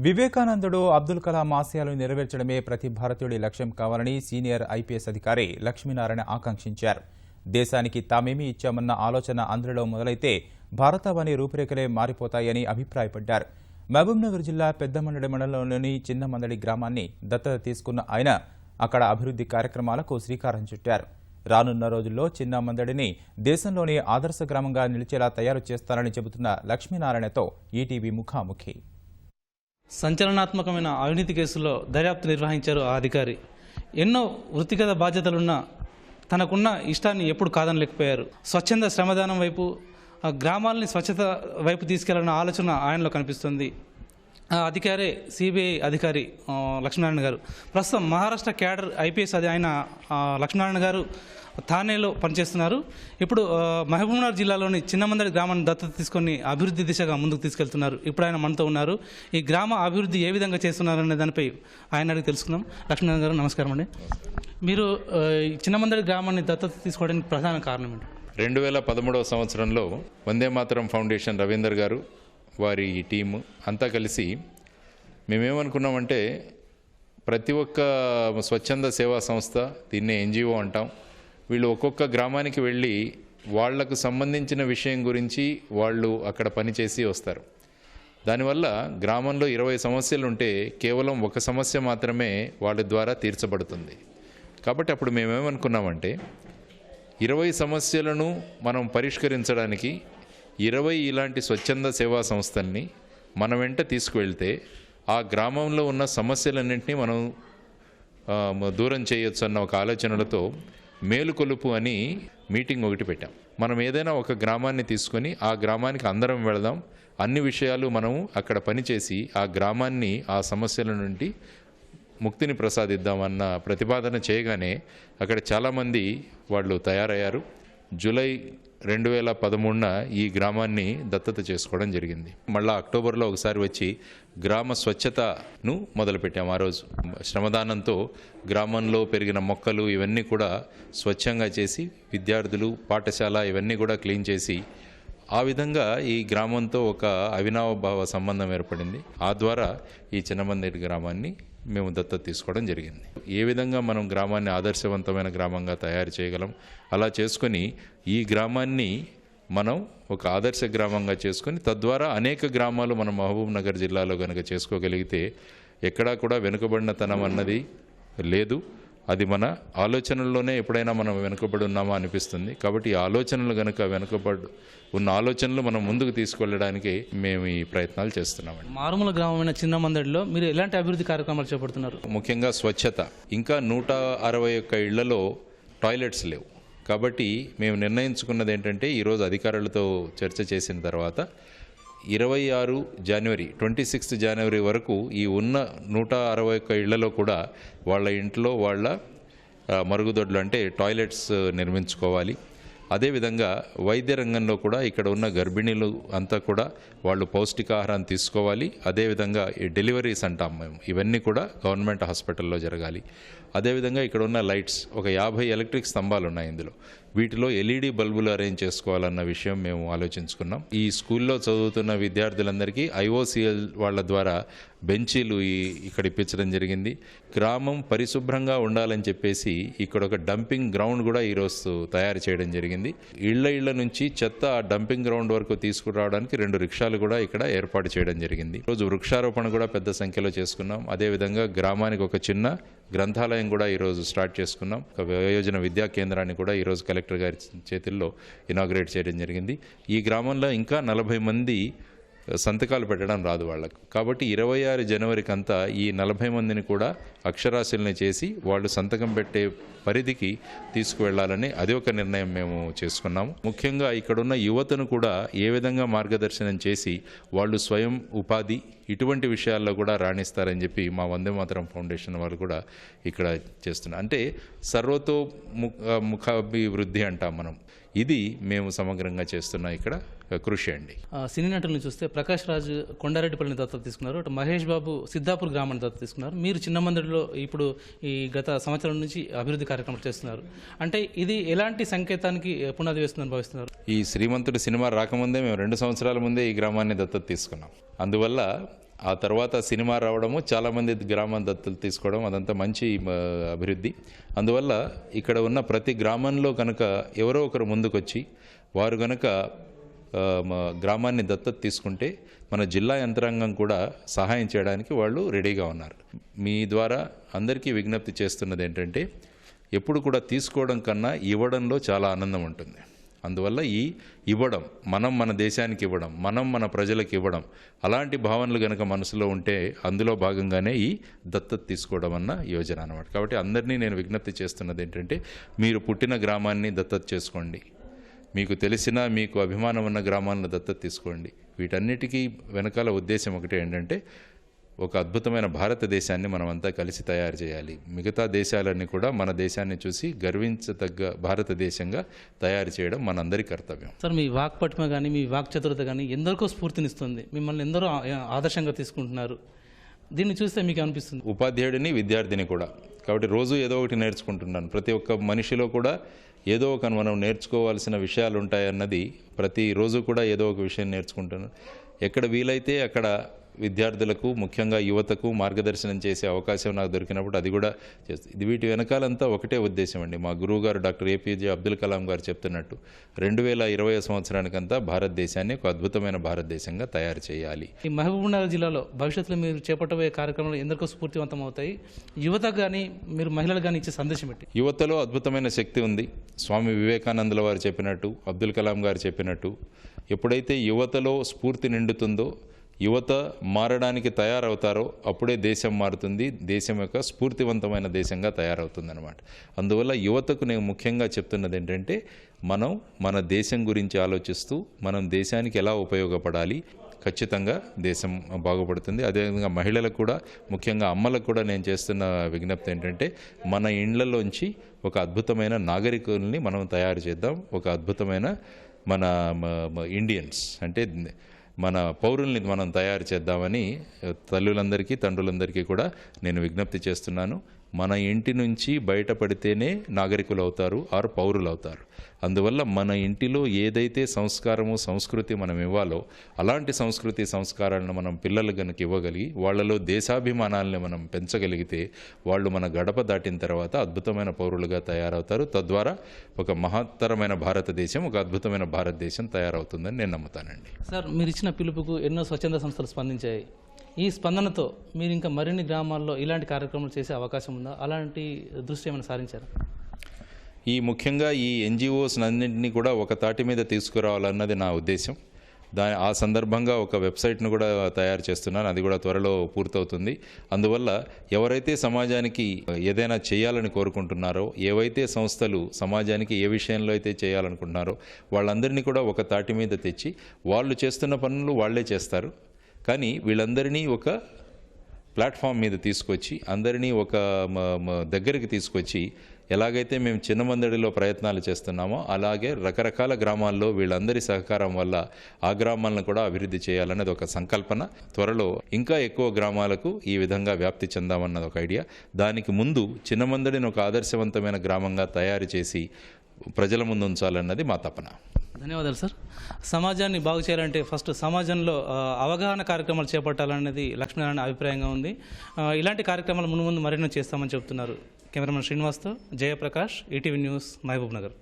వివేకానందుడు అబ్దుల్ కలాం ఆశయాలను నెరవేర్చడమే ప్రతి భారతీయుడి లక్ష్యం కావాలని సీనియర్ ఐపీఎస్ అధికారి లక్ష్మీనారాయణ ఆకాంక్షించారు. దేశానికి తామేమీ ఇచ్చామన్న ఆలోచన అందరిలో మొదలైతే భారతావని రూపురేఖలే మారిపోతాయని అభిప్రాయపడ్డారు. మహబూబ్నగర్ జిల్లా పెద్దమందడి మండలంలోని చిన్నమందడి గ్రామాన్ని దత్తత తీసుకున్న ఆయన అక్కడ అభివృద్ధి కార్యక్రమాలకు శ్రీకారం చుట్టారు. రానున్న రోజుల్లో చిన్నమందడిని దేశంలోని ఆదర్శ గ్రామంగా నిలిచేలా తయారు చేస్తారని చెబుతున్న లక్ష్మీనారాయణతో ఈటీవీ ముఖాముఖి. సంచలనాత్మకమైన అవినీతి కేసుల్లో దర్యాప్తు నిర్వహించారు ఆ అధికారి. ఎన్నో వృత్తిగత బాధ్యతలున్న తనకున్న ఇష్టాన్ని ఎప్పుడు కాదనలేకపోయారు. స్వచ్ఛంద శ్రమదానం వైపు, గ్రామాలని స్వచ్ఛత వైపు తీసుకెళ్లాలన్న ఆలోచన ఆయనలో కనిపిస్తుంది. ఆ అధికారే సిబిఐ అధికారి లక్ష్మీనారాయణ గారు. ప్రస్తుతం మహారాష్ట్ర క్యాడర్ ఐపీఎస్ ఆయన లక్ష్మీనారాయణ గారు థానేలో పనిచేస్తున్నారు. ఇప్పుడు మహబూబ్నగర్ జిల్లాలోని చిన్నమందడి గ్రామాన్ని దత్తత తీసుకొని అభివృద్ధి దిశగా ముందుకు తీసుకెళ్తున్నారు. ఇప్పుడు ఆయన మనతో ఉన్నారు. ఈ గ్రామ అభివృద్ధి ఏ విధంగా చేస్తున్నారనే దానిపై ఆయన అడిగి తెలుసుకుందాం. లక్ష్మీనారాయణ గారు నమస్కారం అండి. మీరు చిన్నమందడి గ్రామాన్ని దత్తత తీసుకోవడానికి ప్రధాన కారణం ఏంటి? 2013వ సంవత్సరంలో వందే మాతరం ఫౌండేషన్ రవీందర్ గారు వారి టీము అంతా కలిసి మేమేమనుకున్నామంటే ప్రతి ఒక్క స్వచ్ఛంద సేవా సంస్థ, దీన్నే ఎన్జిఓ అంటాం, వీళ్ళు ఒక్కొక్క గ్రామానికి వెళ్ళి వాళ్లకు సంబంధించిన విషయం గురించి వాళ్ళు అక్కడ పనిచేసి వస్తారు. దానివల్ల గ్రామంలో 20 సమస్యలు ఉంటే కేవలం ఒక సమస్య మాత్రమే వాళ్ళ ద్వారా తీర్చబడుతుంది. కాబట్టి అప్పుడు మేమేమనుకున్నామంటే 20 సమస్యలను మనం పరిష్కరించడానికి 20 ఇలాంటి స్వచ్ఛంద సేవా సంస్థల్ని మన వెంట తీసుకువెళ్తే ఆ గ్రామంలో ఉన్న సమస్యలన్నింటినీ మనం దూరం చేయొచ్చు అన్న ఒక ఆలోచనలతో మేలుకొలుపు అని మీటింగ్ ఒకటి పెట్టాం. మనం ఏదైనా ఒక గ్రామాన్ని తీసుకొని ఆ గ్రామానికి అందరం వెళదాం, అన్ని విషయాలు మనము అక్కడ పనిచేసి ఆ గ్రామాన్ని ఆ సమస్యల నుండి ముక్తిని ప్రసాదిద్దామన్న ప్రతిపాదన చేయగానే అక్కడ చాలామంది వాళ్ళు తయారయ్యారు. జూలై 2013న ఈ గ్రామాన్ని దత్తత చేసుకోవడం జరిగింది. మళ్ళీ అక్టోబర్లో ఒకసారి వచ్చి గ్రామ స్వచ్ఛతను మొదలుపెట్టాము. ఆ రోజు శ్రమదానంతో గ్రామంలో పెరిగిన మొక్కలు ఇవన్నీ కూడా స్వచ్ఛంగా చేసి విద్యార్థులు, పాఠశాల ఇవన్నీ కూడా క్లీన్ చేసి ఆ విధంగా ఈ గ్రామంతో ఒక అవినాభావ సంబంధం ఏర్పడింది. ఆ ద్వారా ఈ చిన్నమందడి గ్రామాన్ని మేము దత్తత తీసుకోవడం జరిగింది. ఏ విధంగా మనం గ్రామాన్ని ఆదర్శవంతమైన గ్రామంగా తయారు చేయగలం, అలా చేసుకొని ఈ గ్రామాన్ని మనం ఒక ఆదర్శ గ్రామంగా చేసుకొని తద్వారా అనేక గ్రామాలు మన మహబూబ్ నగర్ జిల్లాలో కనుక చేసుకోగలిగితే ఎక్కడా కూడా వెనుకబడినతనం అన్నది లేదు. అది మన ఆలోచనల్లోనే ఎప్పుడైనా మనం వెనుకబడి ఉన్నామా అనిపిస్తుంది. కాబట్టి ఈ ఆలోచనలు కనుక వెనుకబడి ఉన్న ఆలోచనలు మనం ముందుకు తీసుకెళ్ళడానికి మేము ఈ ప్రయత్నాలు చేస్తున్నామండి. మారుమూల గ్రామమైన చిన్నమందడిలో మీరు ఎలాంటి అభివృద్ధి కార్యక్రమాలు చేపడుతున్నారు? ముఖ్యంగా స్వచ్ఛత. ఇంకా 161 ఇళ్లలో టాయిలెట్స్ లేవు. కాబట్టి మేము నిర్ణయించుకున్నది ఏంటంటే ఈరోజు అధికారులతో చర్చ చేసిన తర్వాత 26 జనవరి వరకు ఈ ఉన్న 161 ఇళ్లలో కూడా వాళ్ళ ఇంట్లో వాళ్ళ మరుగుదొడ్లు అంటే టాయిలెట్స్ నిర్మించుకోవాలి. అదేవిధంగా వైద్య రంగంలో కూడా ఇక్కడ ఉన్న గర్భిణీలు అంతా కూడా వాళ్ళు పౌష్టికాహారాన్ని తీసుకోవాలి. అదేవిధంగా ఈ డెలివరీస్ అంటాం మేము, ఇవన్నీ కూడా గవర్నమెంట్ హాస్పిటల్లో జరగాలి. అదేవిధంగా ఇక్కడ ఉన్న లైట్స్ ఒక 50 ఎలక్ట్రిక్ స్తంభాలు ఉన్నాయి. ఇందులో వీటిలో ఎల్ఈడి బల్బులు అరేంజ్ చేసుకోవాలన్న విషయం మేము ఆలోచించుకున్నాం. ఈ స్కూల్లో చదువుతున్న విద్యార్థులందరికీ ఐఓసిఎల్ వాళ్ళ ద్వారా బెంచీలు ఇక్కడ ఇప్పించడం జరిగింది. గ్రామం పరిశుభ్రంగా ఉండాలని చెప్పేసి ఇక్కడ ఒక డంపింగ్ గ్రౌండ్ కూడా ఈరోజు తయారు చేయడం జరిగింది. ఇళ్ల నుంచి చెత్త డంపింగ్ గ్రౌండ్ వరకు తీసుకురావడానికి 2 రిక్షాలు కూడా ఇక్కడ ఏర్పాటు చేయడం జరిగింది. రోజు వృక్షారోపణ కూడా పెద్ద సంఖ్యలో చేసుకున్నాం. అదేవిధంగా గ్రామానికి ఒక చిన్న గ్రంథాలయం కూడా ఈరోజు స్టార్ట్ చేసుకున్నాం. ఒక వయోజన విద్యా కేంద్రాన్ని కూడా ఈరోజు కలెక్టర్ గారి చేతుల్లో ఇనాగ్రేట్ చేయడం జరిగింది. ఈ గ్రామంలో ఇంకా 40 మంది సంతకాలు పెట్టడం రాదు వాళ్ళకు. కాబట్టి 26 జనవరికి అంతా ఈ 40 మందిని కూడా అక్షరాస్యుల్ని చేసి వాళ్ళు సంతకం పెట్టే పరిధికి తీసుకువెళ్లాలని అది ఒక నిర్ణయం మేము చేసుకున్నాము. ముఖ్యంగా ఇక్కడున్న యువతను కూడా ఏ విధంగా మార్గదర్శనం చేసి వాళ్ళు స్వయం ఉపాధి ఇటువంటి విషయాల్లో కూడా రాణిస్తారని చెప్పి మా వందే మాతరం ఫౌండేషన్ వాళ్ళు కూడా ఇక్కడ చేస్తున్నారు. అంటే సర్వతో ముఖాభివృద్ధి అంటాం మనం. ఇది మేము సమగ్రంగా చేస్తున్న ఇక్కడ కృషి అండి. సినీ నటులను చూస్తే ప్రకాష్ రాజ్ కొండారెడ్డిపల్లిని దత్తత తీసుకున్నారు, అటు మహేష్ బాబు సిద్ధాపూర్ గ్రామాన్ని దత్తత తీసుకున్నారు. మీరు చిన్నమందడిలో ఇప్పుడు ఈ గత సంవత్సరం నుంచి అభివృద్ధి కార్యక్రమాలు చేస్తున్నారు. అంటే ఇది ఎలాంటి సంకేతానికి పునాది వేస్తుందని భావిస్తున్నారు? ఈ శ్రీమంతుడు సినిమా రాకముందే మేము 2 సంవత్సరాల ముందే ఈ గ్రామాన్ని దత్తత తీసుకున్నాం. అందువల్ల ఆ తర్వాత సినిమా రావడము, చాలామంది గ్రామ దత్తలు తీసుకోవడం, అదంతా మంచి అభివృద్ధి. అందువల్ల ఇక్కడ ఉన్న ప్రతి గ్రామంలో కనుక ఎవరో ఒకరు ముందుకొచ్చి వారు కనుక గ్రామాన్ని దత్తత తీసుకుంటే మన జిల్లా యంత్రాంగం కూడా సహాయం చేయడానికి వాళ్ళు రెడీగా ఉన్నారు. మీ ద్వారా అందరికీ విజ్ఞప్తి చేస్తున్నది ఏంటంటే, ఎప్పుడు కూడా తీసుకోవడం కన్నా ఇవ్వడంలో చాలా ఆనందం ఉంటుంది. అందువల్ల ఈ ఇవ్వడం, మనం మన దేశానికి ఇవ్వడం, మనం మన ప్రజలకు ఇవ్వడం, అలాంటి భావనలు కనుక మనసులో ఉంటే అందులో భాగంగానే ఈ దత్తత తీసుకోవడం అన్న యోజన అన్నమాట. కాబట్టి అందరినీ నేను విజ్ఞప్తి చేస్తున్నది ఏంటంటే, మీరు పుట్టిన గ్రామాన్ని దత్తత చేసుకోండి, మీకు తెలిసిన మీకు అభిమానం ఉన్న గ్రామాలను దత్తత తీసుకోండి. వీటన్నిటికీ వెనకాల ఉద్దేశం ఒకటి ఏంటంటే, ఒక అద్భుతమైన భారతదేశాన్ని మనమంతా కలిసి తయారు చేయాలి. మిగతా దేశాలన్నీ కూడా మన దేశాన్ని చూసి గర్వించదగ్గ భారతదేశంగా తయారు చేయడం మనందరి కర్తవ్యం. సార్, మీ వాక్పటిమ కానీ మీ వాక్ చతురత కానీ ఎందరికో స్ఫూర్తినిస్తుంది. మిమ్మల్ని ఎందరో ఆదర్శంగా తీసుకుంటున్నారు. దీన్ని చూస్తే మీకు అనిపిస్తుంది? ఉపాధ్యాయుడిని, విద్యార్థిని కూడా. కాబట్టి రోజు ఏదో ఒకటి నేర్చుకుంటున్నాను. ప్రతి ఒక్క మనిషిలో కూడా ఏదో ఒక మనం నేర్చుకోవాల్సిన విషయాలు ఉంటాయన్నది ప్రతిరోజు కూడా ఏదో ఒక విషయం నేర్చుకుంటున్నాను. ఎక్కడ వీలైతే అక్కడ విద్యార్థులకు, ముఖ్యంగా యువతకు మార్గదర్శనం చేసే అవకాశం నాకు దొరికినప్పుడు అది కూడా చేస్తుంది. వీటి వెనకాలంతా ఒకటే ఉద్దేశం అండి. మా గురువు గారు డాక్టర్ ఏపీజే అబ్దుల్ కలాం గారు చెప్తున్నట్టు 2020 సంవత్సరానికంతా భారతదేశాన్ని ఒక అద్భుతమైన భారతదేశంగా తయారు చేయాలి. ఈ మహబూబ్నగర్ జిల్లాలో భవిష్యత్తులో మీరు చేపట్టబోయే కార్యక్రమాలు ఎందరికో స్ఫూర్తివంతం అవుతాయి. యువతకు కానీ మీరు మహిళలు కానీ ఇచ్చే సందేశం ఏంటి? యువతలో అద్భుతమైన శక్తి ఉంది. స్వామి వివేకానందుల వారు చెప్పినట్టు, అబ్దుల్ కలాం గారు చెప్పినట్టు, ఎప్పుడైతే యువతలో స్ఫూర్తి నిండుతుందో, యువత మారడానికి తయారవుతారో అప్పుడే దేశం మారుతుంది. దేశం యొక్క స్ఫూర్తివంతమైన దేశంగా తయారవుతుందన్నమాట. అందువల్ల యువతకు నేను ముఖ్యంగా చెప్తున్నది ఏంటంటే, మనం మన దేశం గురించి ఆలోచిస్తూ మనం దేశానికి ఎలా ఉపయోగపడాలి, ఖచ్చితంగా దేశం బాగుపడుతుంది. అదేవిధంగా మహిళలకు కూడా, ముఖ్యంగా అమ్మలకు కూడా నేను చేస్తున్న విజ్ఞప్తి ఏంటంటే, మన ఇండ్లలోంచి ఒక అద్భుతమైన నాగరికుల్ని మనం తయారు చేద్దాం. ఒక అద్భుతమైన మన ఇండియన్స్ అంటే మన పౌరుల్ని మనం తయారు చేద్దామని తల్లులందరికీ, తండ్రులందరికీ కూడా నేను విజ్ఞప్తి చేస్తున్నాను. మన ఇంటి నుంచి బయటపడితేనే నాగరికులు అవుతారు, ఆరు పౌరులు అవుతారు. అందువల్ల మన ఇంటిలో ఏదైతే సంస్కారము, సంస్కృతి మనం ఇవ్వాలో అలాంటి సంస్కృతి, సంస్కారాలను మనం పిల్లలకు కనుక ఇవ్వగలిగి వాళ్ళలో దేశాభిమానాలను మనం పెంచగలిగితే వాళ్ళు మన గడప దాటిన తర్వాత అద్భుతమైన పౌరులుగా తయారవుతారు. తద్వారా ఒక మహత్తరమైన భారతదేశం, ఒక అద్భుతమైన భారతదేశం తయారవుతుందని నేను నమ్ముతానండి. సార్, మీరు ఇచ్చిన పిలుపుకు ఎన్నో స్వచ్ఛంద సంస్థలు స్పందించాయి. ఈ స్పందనతో మీరు ఇంకా మరిన్ని గ్రామాల్లో ఇలాంటి కార్యక్రమాలు చేసే అవకాశం ఉందా? అలాంటి దృష్టి ఏమైనా సారించారు? ముఖ్యంగా ఈ ఎన్జిఓస్ అన్నింటినీ కూడా ఒక తాటి మీద తీసుకురావాలన్నది నా ఉద్దేశం. ఆ సందర్భంగా ఒక వెబ్సైట్ను కూడా తయారు చేస్తున్నాను. అది కూడా త్వరలో పూర్తవుతుంది. అందువల్ల ఎవరైతే సమాజానికి ఏదైనా చేయాలని కోరుకుంటున్నారో, ఏవైతే సంస్థలు సమాజానికి ఏ విషయంలో అయితే చేయాలనుకుంటున్నారో వాళ్ళందరినీ కూడా ఒక తాటి మీద తెచ్చి వాళ్ళు చేస్తున్న పనులు వాళ్ళే చేస్తారు. కానీ వీళ్ళందరినీ ఒక ప్లాట్ఫామ్ మీద తీసుకొచ్చి, అందరినీ ఒక దగ్గరికి తీసుకొచ్చి, ఎలాగైతే మేము చిన్నమందడిలో ప్రయత్నాలు చేస్తున్నామో అలాగే రకరకాల గ్రామాల్లో వీళ్ళందరి సహకారం వల్ల ఆ గ్రామాలను కూడా అభివృద్ధి చేయాలనేది ఒక సంకల్పన. త్వరలో ఇంకా ఎక్కువ గ్రామాలకు ఈ విధంగా వ్యాప్తి చెందామన్నది ఒక ఐడియా. దానికి ముందు చిన్నమందడిని ఒక ఆదర్శవంతమైన గ్రామంగా తయారు చేసి ప్రజల ముందు ఉంచాలన్నది మా తపన. ధన్యవాదాలు సార్. సమాజాన్ని బాగు చేయాలంటే ఫస్ట్ సమాజంలో అవగాహన కార్యక్రమాలు చేపట్టాలనేది లక్ష్మీనారాయణ అభిప్రాయంగా ఉంది. ఇలాంటి కార్యక్రమాలు ముందు మరెన్నో చేస్తామని చెప్తున్నారు. కెమెరామెన్ శ్రీనివాస్తో జయప్రకాష్, ఈటీవీ న్యూస్, మహబూబ్నగర్.